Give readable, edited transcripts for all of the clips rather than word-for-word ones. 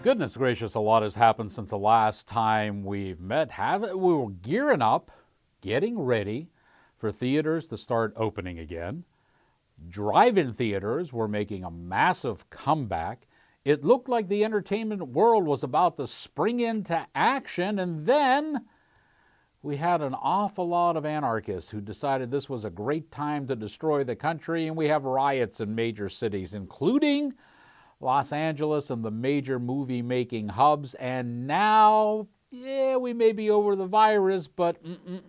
Goodness gracious, a lot has happened since the last time we've met, haven't we? Were gearing up, getting ready for theaters to start opening again. Drive-in theaters were making a massive comeback. It looked like the entertainment world was about to spring into action, and then we had an awful lot of anarchists who decided this was a great time to destroy the country, and we have riots in major cities, including Los Angeles and the major movie-making hubs. And now, we may be over the virus, but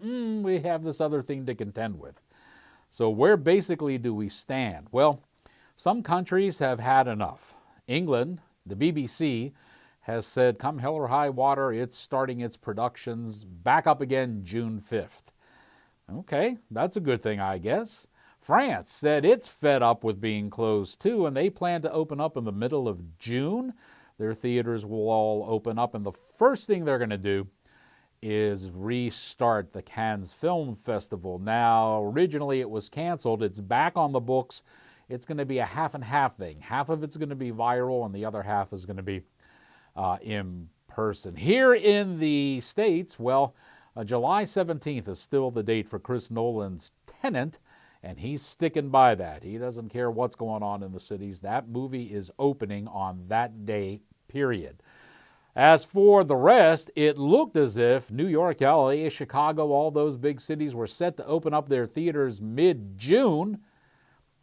we have this other thing to contend with. So where basically do we stand? Well, some countries have had enough. England, the BBC, has said, come hell or high water, it's starting its productions back up again June 5th. Okay, that's a good thing, I guess. France said it's fed up with being closed too, and they plan to open up in the middle of June. Their theaters will all open up, and the first thing they're going to do is restart the Cannes Film Festival. Now, originally it was canceled. It's back on the books. It's going to be a half and half thing. Half of it's going to be viral, and the other half is going to be in person. Here in the States, July 17th is still the date for Chris Nolan's Tenet, and he's sticking by that. He doesn't care what's going on in the cities. That movie is opening on that day, period. As for the rest, it looked as if New York, LA, Chicago, all those big cities were set to open up their theaters mid-June.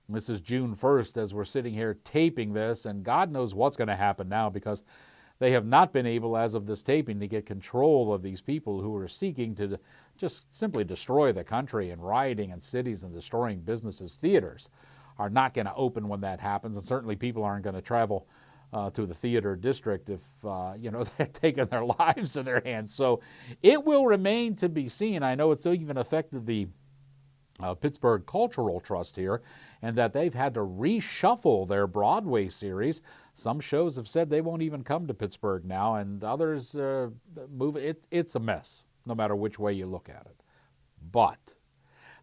This is June 1st as we're sitting here taping this, and God knows what's going to happen now, because they have not been able, as of this taping, to get control of these people who are seeking to just simply destroy the country and rioting in cities and destroying businesses. Theaters are not going to open when that happens, and certainly people aren't going to travel to the theater district if they're taking their lives in their hands. So it will remain to be seen. I know it's even affected the Pittsburgh Cultural Trust here, and that they've had to reshuffle their Broadway series. Some shows have said they won't even come to Pittsburgh now, and others move. It's a mess, no matter which way you look at it. But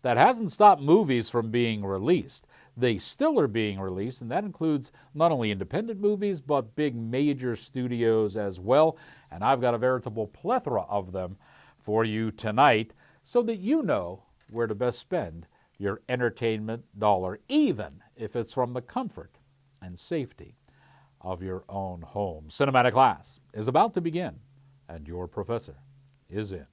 that hasn't stopped movies from being released. They still are being released, and that includes not only independent movies, but big major studios as well. And I've got a veritable plethora of them for you tonight, so that you know where to best spend your entertainment dollar, even if it's from the comfort and safety of your own home. Cinematic class is about to begin, and your professor is in.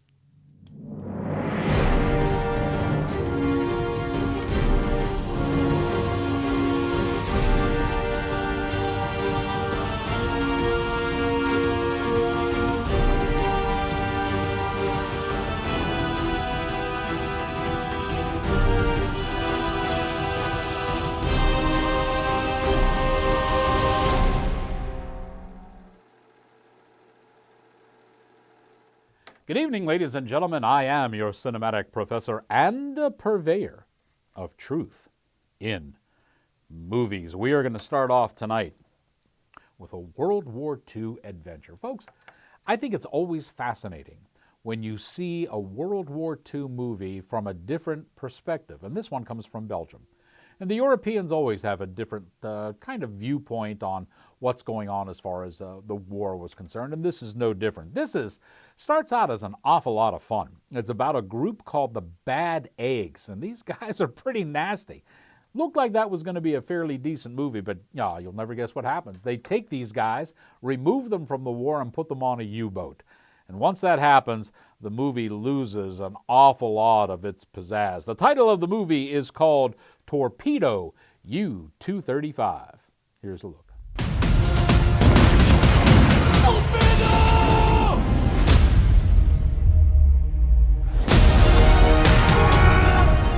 Good evening, ladies and gentlemen. I am your cinematic professor and a purveyor of truth in movies. We are going to start off tonight with a World War II adventure. Folks, I think it's always fascinating when you see a World War II movie from a different perspective, and this one comes from Belgium. And the Europeans always have a different kind of viewpoint on what's going on as far as the war was concerned, and this is no different. Starts out as an awful lot of fun. It's about a group called the Bad Eggs, and these guys are pretty nasty. Looked like that was going to be a fairly decent movie, but you'll never guess what happens. They take these guys, remove them from the war, and put them on a U-boat. And once that happens, the movie loses an awful lot of its pizzazz. The title of the movie is called Torpedo U-235. Here's a look.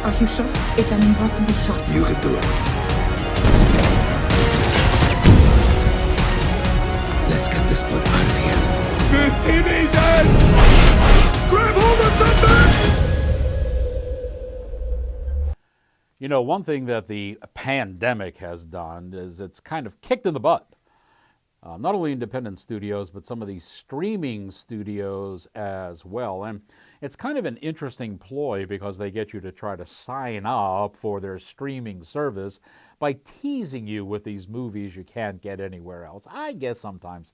Are you sure? It's an impossible shot. You can do it. Let's get this boat out of here. 50 meters! Grab hold of something! You know, one thing that the pandemic has done is it's kind of kicked in the butt. Not only independent studios, but some of these streaming studios as well. And it's kind of an interesting ploy because they get you to try to sign up for their streaming service by teasing you with these movies you can't get anywhere else. I guess sometimes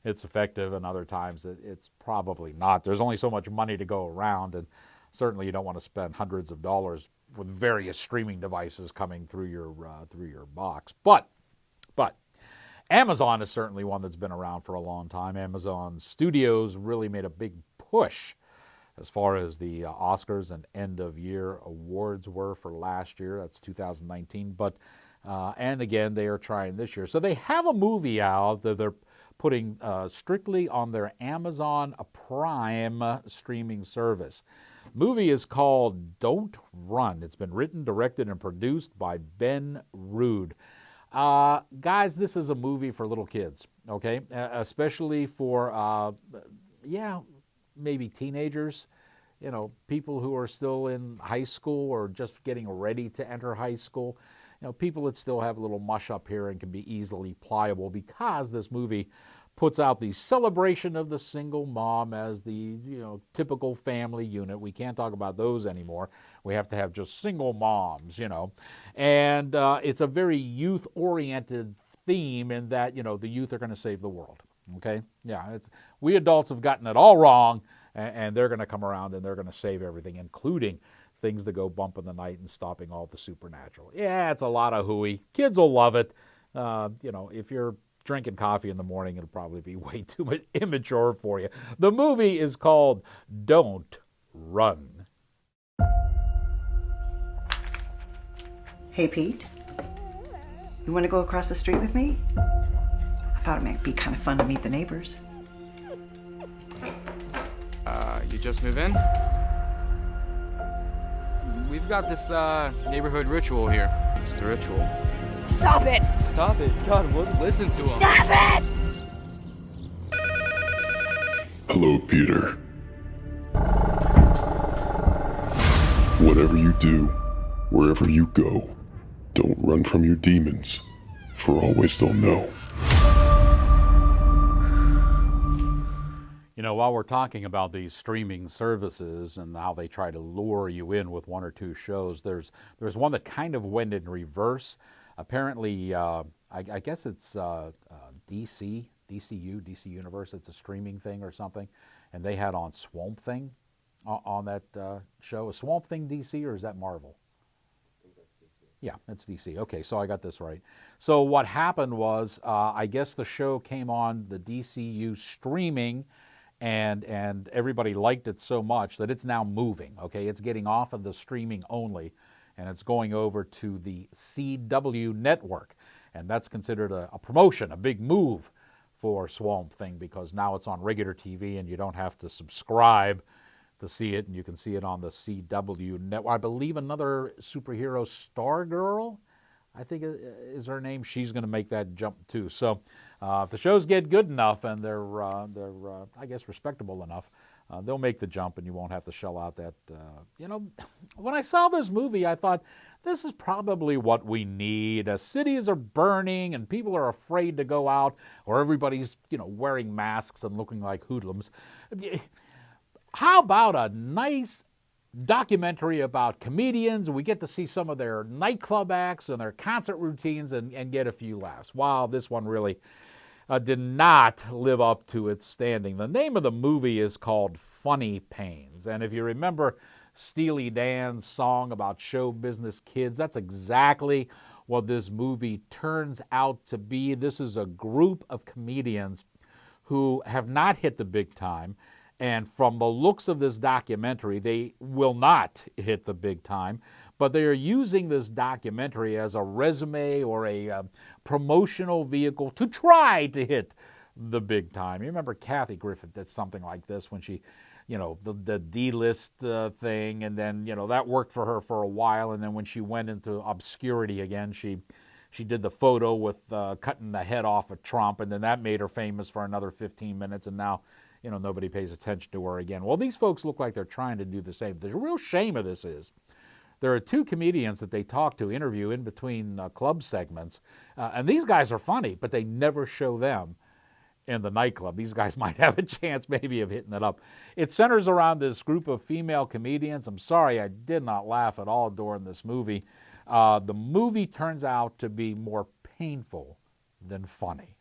it's effective, and other times it's probably not. There's only so much money to go around, and certainly you don't want to spend hundreds of dollars with various streaming devices coming through your box. But Amazon is certainly one that's been around for a long time. Amazon Studios really made a big push as far as the Oscars and end-of-year awards were for last year. That's 2019. But and again, they are trying this year. So they have a movie out that they're putting strictly on their Amazon Prime streaming service. Movie is called Don't Run. It's been written, directed, and produced by Ben Rood. Guys, this is a movie for little kids, okay? Especially for, maybe teenagers, people who are still in high school or just getting ready to enter high school. People that still have a little mush up here and can be easily pliable, because this movie puts out the celebration of the single mom as the typical family unit. We can't talk about those anymore. We have to have just single moms, And it's a very youth-oriented theme in that, the youth are going to save the world, okay? Yeah, we adults have gotten it all wrong, and they're going to come around and they're going to save everything, including things that go bump in the night and stopping all the supernatural. Yeah, it's a lot of hooey. Kids will love it. If you're drinking coffee in the morning, it'll probably be way too much immature for you. The movie is called Don't Run. Hey, Pete. You want to go across the street with me? I thought it might be kind of fun to meet the neighbors. You just move in? We've got this neighborhood ritual here. Just a ritual. Stop it! Stop it. God, listen to him. Stop it! Hello, Peter. Whatever you do, wherever you go, don't run from your demons, for always they'll know. While we're talking about these streaming services and how they try to lure you in with one or two shows, there's one that kind of went in reverse. Apparently, I guess it's DC Universe. It's a streaming thing or something, and they had on Swamp Thing on that show. Is Swamp Thing DC, or is that Marvel? Yeah, it's DC. Okay, so I got this right. So what happened was, I guess the show came on the DCU streaming, and everybody liked it so much that it's now moving. Okay, it's getting off of the streaming only, and it's going over to the CW network, and that's considered a promotion, a big move for Swamp Thing, because now it's on regular TV and you don't have to subscribe to see it, and you can see it on the CW network. I believe another superhero, Stargirl, I think is her name. She's going to make that jump too. So if the shows get good enough and they're I guess respectable enough, they'll make the jump, and you won't have to shell out that. When I saw this movie, I thought this is probably what we need. Cities are burning and people are afraid to go out, or everybody's wearing masks and looking like hoodlums. How about a nice documentary about comedians? We get to see some of their nightclub acts and their concert routines and get a few laughs. Wow, this one really did not live up to its standing. The name of the movie is called Funny Pains. And if you remember Steely Dan's song about show business kids, that's exactly what this movie turns out to be. This is a group of comedians who have not hit the big time. And from the looks of this documentary, they will not hit the big time, but they are using this documentary as a resume or a promotional vehicle to try to hit the big time. You remember Kathy Griffin did something like this when she, the D-list thing, and then, that worked for her for a while, and then when she went into obscurity again, she did the photo with cutting the head off of Trump, and then that made her famous for another 15 minutes, and now nobody pays attention to her again. Well, these folks look like they're trying to do the same. The real shame of this is there are two comedians that they interview in between club segments, and these guys are funny, but they never show them in the nightclub. These guys might have a chance maybe of hitting it up. It centers around this group of female comedians. I'm sorry, I did not laugh at all during this movie. The movie turns out to be more painful than funny.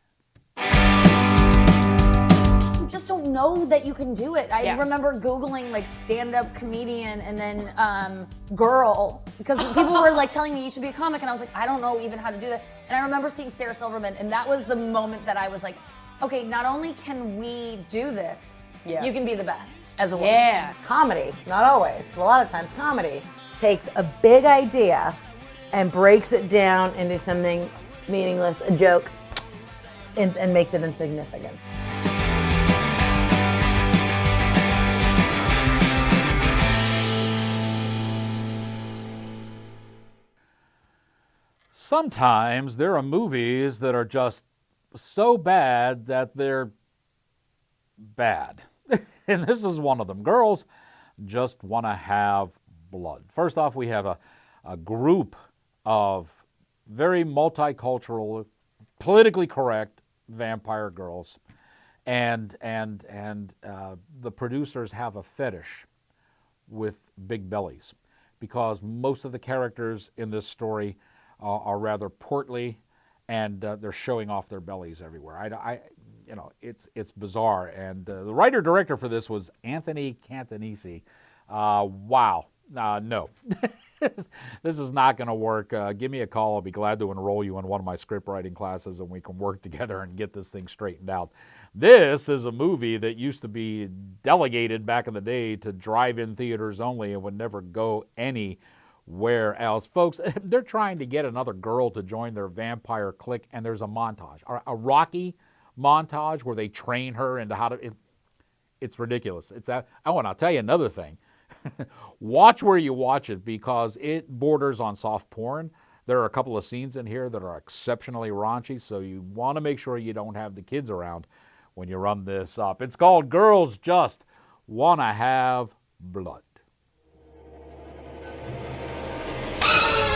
You just don't know that you can do it. I Yeah. remember Googling like stand-up comedian and then girl, because people were like telling me you should be a comic, and I was like, I don't know even how to do that. And I remember seeing Sarah Silverman, and that was the moment that I was like, okay, not only can we do this, Yeah. you can be the best as a woman. Yeah, comedy, not always, but a lot of times comedy takes a big idea and breaks it down into something meaningless, a joke, and makes it insignificant. Sometimes there are movies that are just so bad that they're bad. And this is one of them. Girls Just Want to Have Blood. First off, we have a group of very multicultural, politically correct vampire girls. And the producers have a fetish with big bellies because most of the characters in this story are rather portly, and they're showing off their bellies everywhere. It's bizarre. And the writer-director for this was Anthony Cantonese. Wow. No. This is not going to work. Give me a call. I'll be glad to enroll you in one of my script writing classes, and we can work together and get this thing straightened out. This is a movie that used to be delegated back in the day to drive-in theaters only and would never go anywhere else. Folks, they're trying to get another girl to join their vampire clique, and there's a montage, a Rocky montage where they train her into how to... It's ridiculous. I'll tell you another thing. Watch where you watch it because it borders on soft porn. There are a couple of scenes in here that are exceptionally raunchy, so you want to make sure you don't have the kids around when you run this up. It's called Girls Just Want to Have Blood.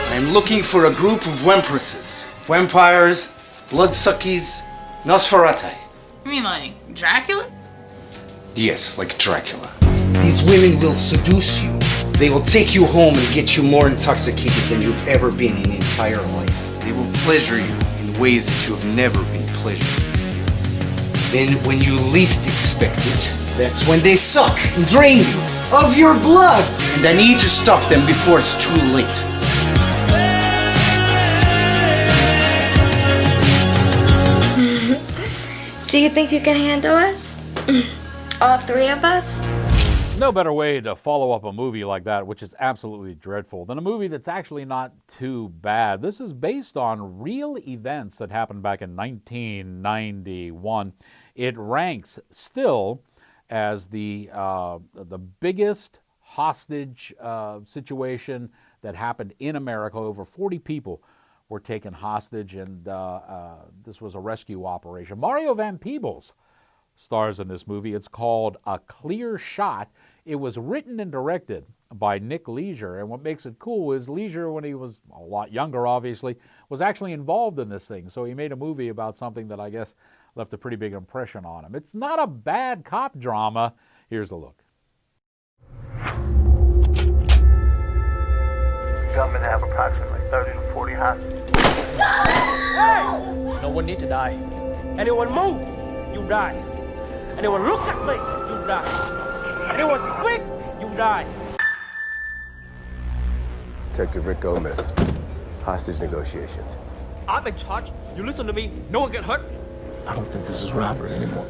I'm looking for a group of Wempresses. Vampires, bloodsuckies, Nosferatu. You mean like Dracula? Yes, like Dracula. These women will seduce you. They will take you home and get you more intoxicated than you've ever been in your entire life. They will pleasure you in ways that you have never been pleasured. Then when you least expect it, that's when they suck and drain you of your blood. And I need to stop them before it's too late. Do you think you can handle us? All three of us? No better way to follow up a movie like that, which is absolutely dreadful, than a movie that's actually not too bad. This is based on real events that happened back in 1991. It ranks still as the biggest hostage situation that happened in America. Over 40 people were taken hostage, and this was a rescue operation. Mario Van Peebles stars in this movie. It's called A Clear Shot. It was written and directed by Nick Leisure, and what makes it cool is Leisure, when he was a lot younger, obviously, was actually involved in this thing, so he made a movie about something that I guess left a pretty big impression on him. It's not a bad cop drama. Here's a look. Gunmen have approximately 30 to 40 hostages. No one need to die. Anyone move, you die. Anyone look at me, you die. Anyone speak, you die. Detective Rick Gomez, hostage negotiations. I'm in charge. You listen to me, no one get hurt. I don't think this is robbery anymore.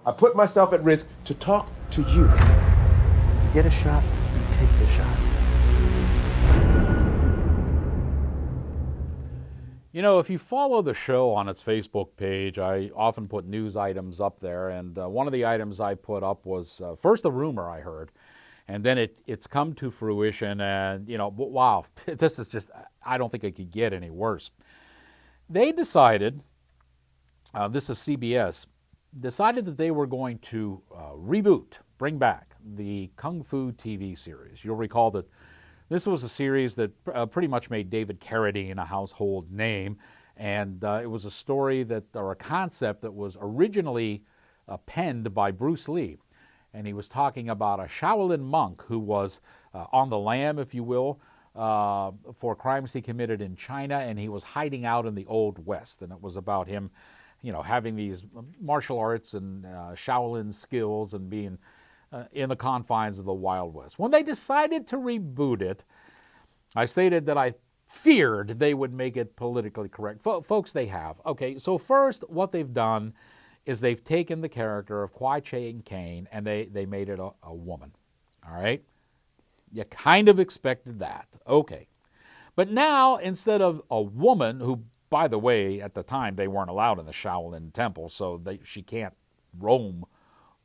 I put myself at risk to talk to you. You get a shot, you take the shot. You know, if you follow the show on its Facebook page, I often put news items up there, and one of the items I put up was first a rumor I heard, and then it's come to fruition, and, you know, wow, this is just, I don't think it could get any worse. They decided, this is CBS, decided that they were going to bring back the Kung Fu TV series. You'll recall that this was a series that pretty much made David Carradine a household name, and it was a story or a concept that was originally penned by Bruce Lee. And he was talking about a Shaolin monk who was on the lam, if you will, for crimes he committed in China, and he was hiding out in the Old West. And it was about him having these martial arts and Shaolin skills and being in the confines of the Wild West. When they decided to reboot it, I stated that I feared they would make it politically correct. Folks, they have. Okay, so first, what they've done is they've taken the character of Kwai Chang Caine and they made it a woman. All right? You kind of expected that. Okay. But now, instead of a woman, who, by the way, at the time, they weren't allowed in the Shaolin Temple, so she can't roam,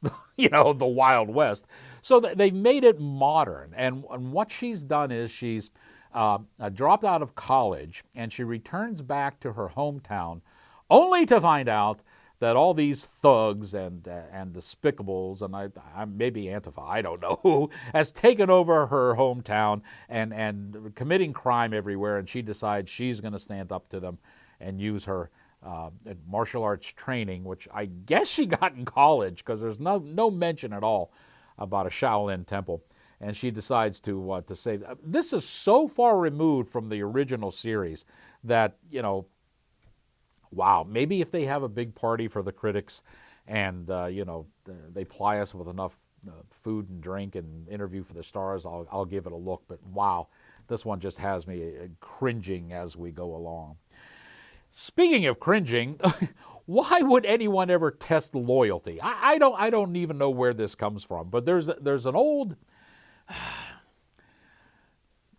the Wild West. So they've made it modern. And what she's done is she's dropped out of college, and she returns back to her hometown, only to find out that all these thugs and despicables, and I maybe Antifa, I don't know who, has taken over her hometown and committing crime everywhere, and she decides she's going to stand up to them and use her martial arts training, which I guess she got in college, because there's no mention at all about a Shaolin temple. And she decides to say, this is so far removed from the original series that, wow, maybe if they have a big party for the critics and, they ply us with enough food and drink and interview for the stars, I'll give it a look. But wow, this one just has me cringing as we go along. Speaking of cringing, why would anyone ever test loyalty? I don't even know where this comes from, but there's an old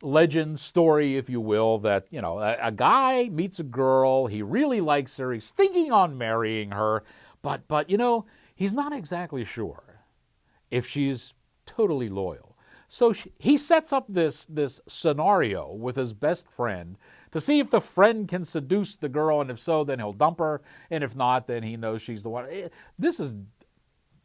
legend story, if you will, that a guy meets a girl, he really likes her, he's thinking on marrying her, but he's not exactly sure if she's totally loyal. So he sets up this scenario with his best friend to see if the friend can seduce the girl, and if so, then he'll dump her, and if not, then he knows she's the one. This is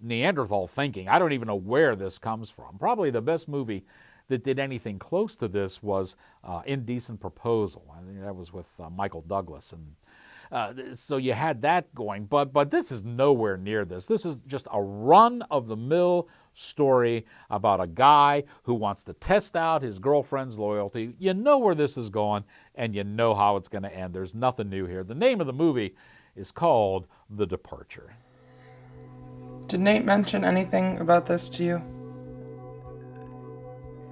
Neanderthal thinking. I don't even know where this comes from. Probably the best movie that did anything close to this was Indecent Proposal. I think that was with Michael Douglas. And so you had that going, but this is nowhere near this. This is just a run-of-the-mill story about a guy who wants to test out his girlfriend's loyalty. You know where this is going, and you know how it's going to end. There's nothing new here. The name of the movie is called The Departure. Did Nate mention anything about this to you?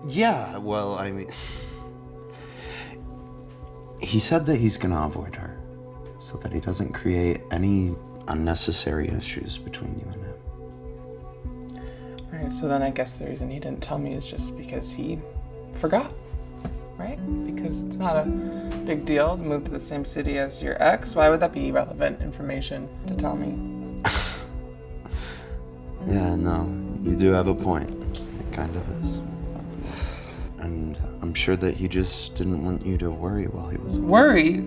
Yeah, well, I mean, he said that he's gonna avoid her so that he doesn't create any unnecessary issues between you and him. Alright, so then I guess the reason he didn't tell me is just because he forgot, right? Because it's not a big deal to move to the same city as your ex. Why would that be relevant information to tell me? Yeah, no, you do have a point. It kind of is. And I'm sure that he just didn't want you to worry while he was away. Worry?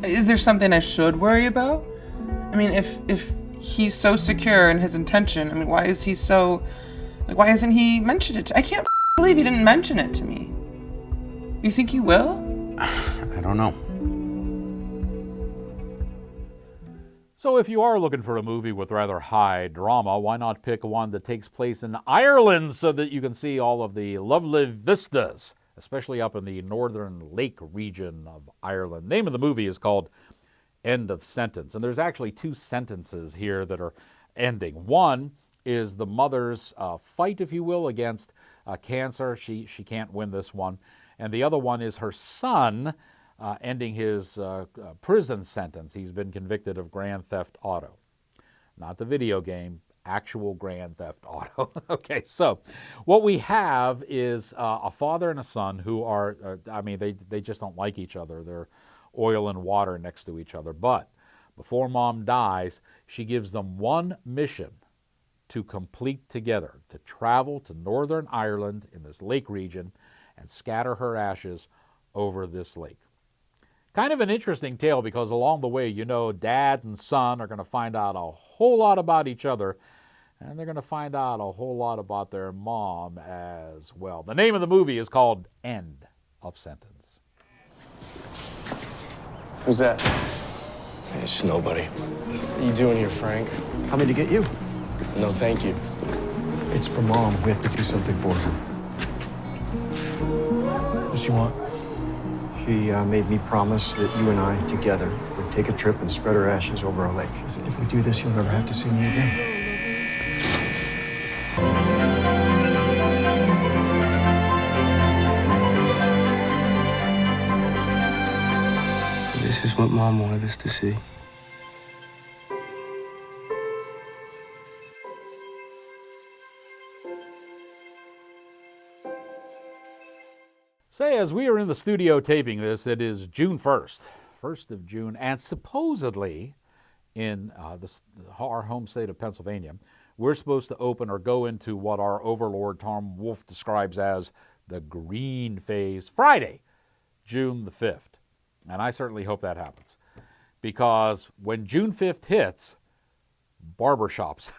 Is there something I should worry about? I mean, if he's so secure in his intention, I mean, why is he so... Like, why hasn't he mentioned it to... I can't believe he didn't mention it to me. You think he will? I don't know. So if you are looking for a movie with rather high drama, why not pick one that takes place in Ireland so that you can see all of the lovely vistas, especially up in the northern lake region of Ireland. The name of the movie is called End of Sentence, and there's actually two sentences here that are ending. One is the mother's fight, if you will, against cancer. She can't win this one. And the other one is her son ending his prison sentence. He's been convicted of Grand Theft Auto. Not the video game, actual Grand Theft Auto. Okay, so what we have is a father and a son who are, they just don't like each other. They're oil and water next to each other. But before mom dies, she gives them one mission to complete together, to travel to Northern Ireland in this lake region and scatter her ashes over this lake. Kind of an interesting tale because along the way, dad and son are going to find out a whole lot about each other, and they're going to find out a whole lot about their mom as well. The name of the movie is called End of Sentence. Who's that? It's nobody. What are you doing here, Frank? Coming to get you. No, thank you. It's for Mom. We have to do something for her. What does she want? She made me promise that you and I together would take a trip and spread her ashes over a lake. If we do this, you'll never have to see me again. This is what Mom wanted us to see. Say, as we are in the studio taping this, it is June 1st of June, and supposedly in our home state of Pennsylvania, we're supposed to open or go into what our overlord Tom Wolfe describes as the green phase Friday, June the 5th. And I certainly hope that happens, because when June 5th hits, barbershops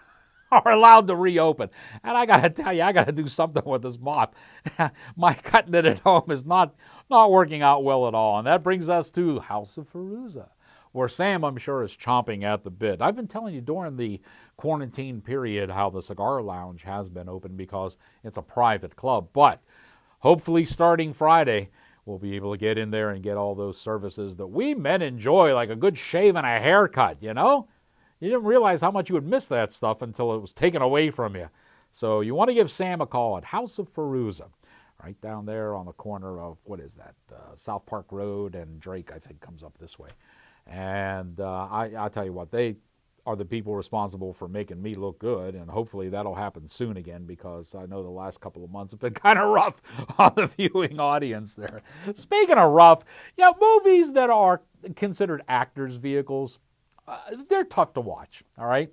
are allowed to reopen. And I got to tell you, I got to do something with this mop. My cutting it at home is not working out well at all. And that brings us to House of Fairuza, where Sam, I'm sure, is chomping at the bit. I've been telling you during the quarantine period how the cigar lounge has been open because it's a private club. But hopefully starting Friday, we'll be able to get in there and get all those services that we men enjoy, like a good shave and a haircut, you know? You didn't realize how much you would miss that stuff until it was taken away from you. So you want to give Sam a call at House of Fairuza, right down there on the corner of, what is that, South Park Road and Drake, I think, comes up this way. And I'll tell you what, they are the people responsible for making me look good, and hopefully that'll happen soon again, because I know the last couple of months have been kind of rough on the viewing audience there. Speaking of rough, yeah, movies that are considered actors' vehicles, they're tough to watch, all right?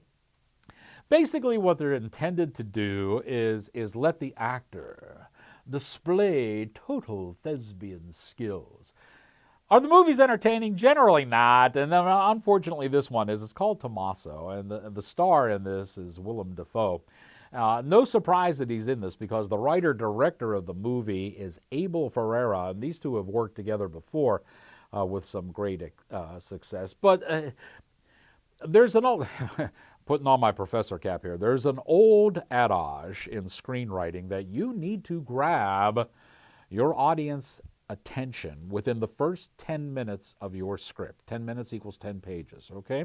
Basically, what they're intended to do is let the actor display total thespian skills. Are the movies entertaining? Generally not, and then, unfortunately this one is. It's called Tommaso, and the star in this is Willem Dafoe. No surprise that he's in this, because the writer-director of the movie is Abel Ferrara, and these two have worked together before with some great success. But there's an old, putting on my professor cap here, there's an old adage in screenwriting that you need to grab your audience attention within the first 10 minutes of your script. 10 minutes equals 10 pages, okay?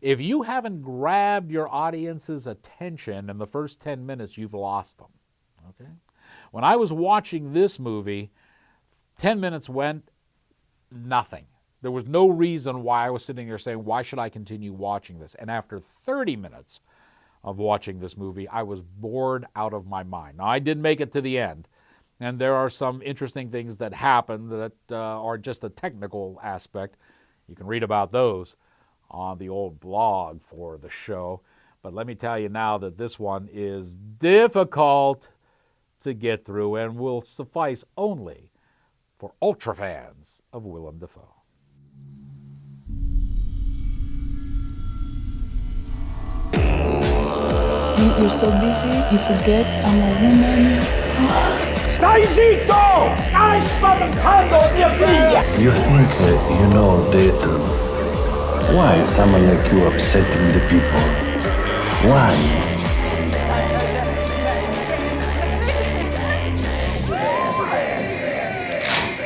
If you haven't grabbed your audience's attention in the first 10 minutes, you've lost them, okay? When I was watching this movie, 10 minutes went, nothing. There was no reason why I was sitting there saying, why should I continue watching this? And after 30 minutes of watching this movie, I was bored out of my mind. Now, I did make it to the end, and there are some interesting things that happen that are just a technical aspect. You can read about those on the old blog for the show. But let me tell you now that this one is difficult to get through and will suffice only for ultra fans of Willem Dafoe. You're so busy, you forget I'm a woman. Stai zitto! Stai spaventando mia figlia! You think that you know the truth. Why is someone like you upsetting the people? Why?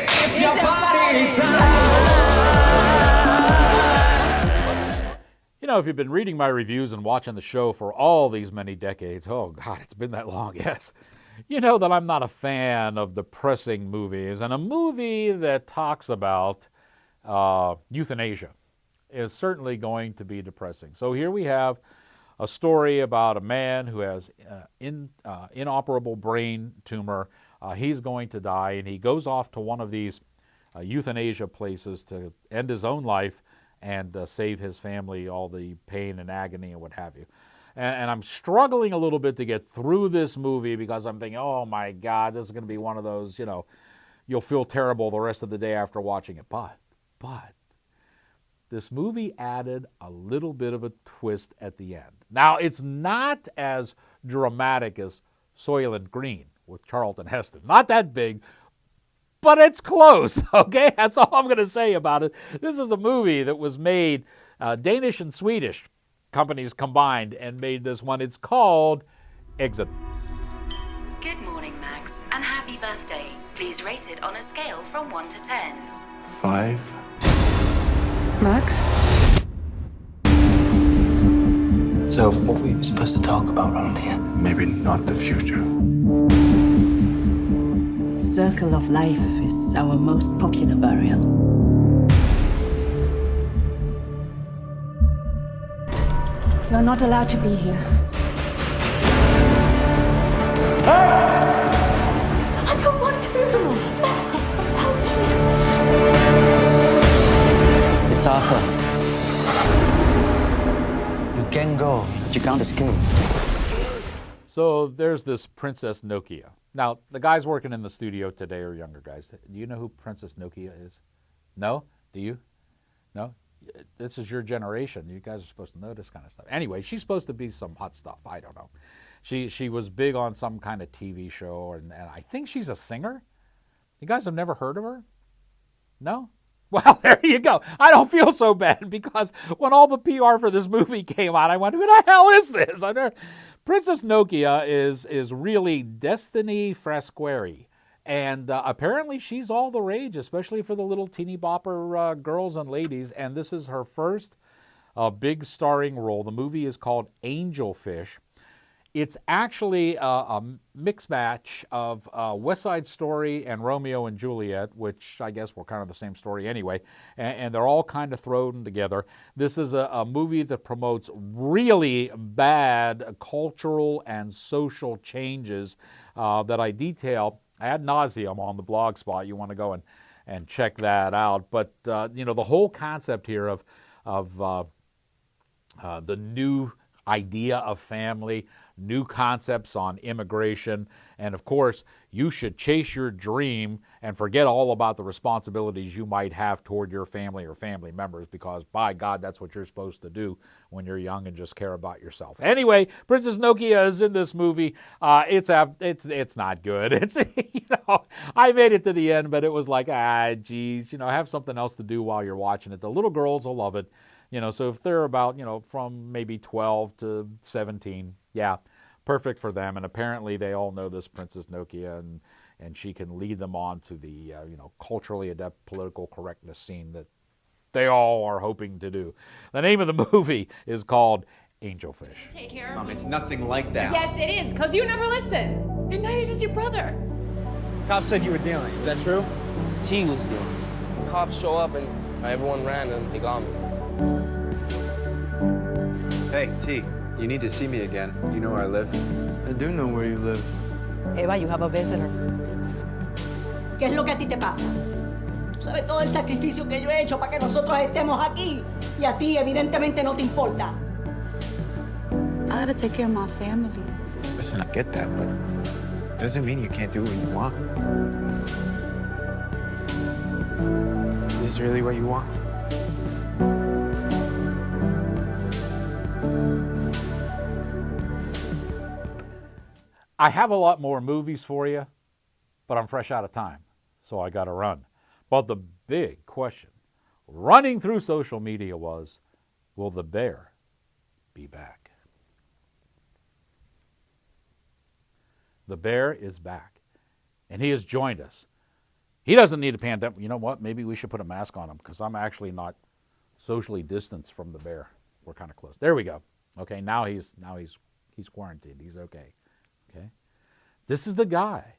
It's your party time! You know, if you've been reading my reviews and watching the show for all these many decades, oh God, it's been that long, yes. You know that I'm not a fan of depressing movies, and a movie that talks about euthanasia is certainly going to be depressing. So here we have a story about a man who has inoperable brain tumor. He's going to die, and he goes off to one of these euthanasia places to end his own life and save his family all the pain and agony and what have you. And I'm struggling a little bit to get through this movie because I'm thinking, oh my God, this is going to be one of those, you know, you'll feel terrible the rest of the day after watching it. But this movie added a little bit of a twist at the end. Now, it's not as dramatic as Soylent Green with Charlton Heston. Not that big, but it's close, okay? That's all I'm going to say about it. This is a movie that was made, Danish and Swedish companies combined and made this one. It's called Exit. Good morning, Max, and happy birthday. Please rate it on a scale from 1 to 10. 5. Max? So, what were you supposed to talk about around here? Maybe not the future. Circle of Life is our most popular burial. You're not allowed to be here. I don't want to. It's Arthur. You can go, but you can't escape. So there's this Princess Nokia. Now, the guys working in the studio today are younger guys. Do you know who Princess Nokia is? No? Do you? No? This is your generation. You guys are supposed to know this kind of stuff. Anyway, she's supposed to be some hot stuff. I don't know. She was big on some kind of TV show, and I think she's a singer. You guys have never heard of her? No? Well, there you go. I don't feel so bad because when all the PR for this movie came out, I went, who the hell is this? Princess Nokia is really Destiny Frasqueri. And apparently she's all the rage, especially for the little teeny bopper girls and ladies. And this is her first big starring role. The movie is called Angelfish. It's actually a mix match of West Side Story and Romeo and Juliet, which I guess were kind of the same story anyway, and they're all kind of thrown together. This is a movie that promotes really bad cultural and social changes that I detail ad nauseum on the blog spot. You want to go and check that out. But the whole concept here of the new idea of family, new concepts on immigration, and of course, you should chase your dream and forget all about the responsibilities you might have toward your family or family members, because by God, that's what you're supposed to do when you're young and just care about yourself. Anyway, Princess Nokia is in this movie. It's not good. It's I made it to the end, but it was like, geez, have something else to do while you're watching it. The little girls will love it. So if they're about, from maybe 12 to 17, yeah, perfect for them. And apparently they all know this Princess Nokia, and she can lead them on to the, culturally adept political correctness scene that they all are hoping to do. The name of the movie is called Angelfish. Take care of Mom, me. it's nothing like that. Yes, it is, because you never listen. And neither does your brother. Cops said you were dealing. Is that true? T was dealing. Cops show up and everyone ran and they got me. Hey, T, you need to see me again. You know where I live? I do know where you live. Eva, you have a visitor. ¿Qué es lo que a ti te pasa? Tú sabes todo el sacrificio que yo he hecho para que nosotros estemos aquí. Y a ti, evidentemente, no te importa. I gotta take care of my family. Listen, I get that, but it doesn't mean you can't do what you want. Is this really what you want? I have a lot more movies for you, but I'm fresh out of time, so I got to run. But the big question running through social media was, will the bear be back? The bear is back, and he has joined us. He doesn't need a pandemic. You know what? Maybe we should put a mask on him, because I'm actually not socially distanced from the bear. We're kind of close. There we go. Okay, now he's quarantined. He's okay. Okay, this is the guy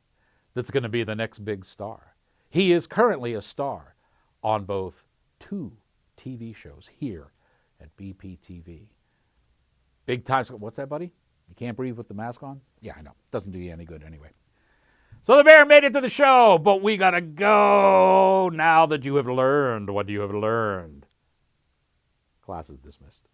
that's going to be the next big star. He is currently a star on both 2 TV shows here at BPTV. Big time. What's that, buddy? You can't breathe with the mask on? Yeah, I know. Doesn't do you any good anyway. So the bear made it to the show, but we got to go now that you have learned what you have learned. Class is dismissed.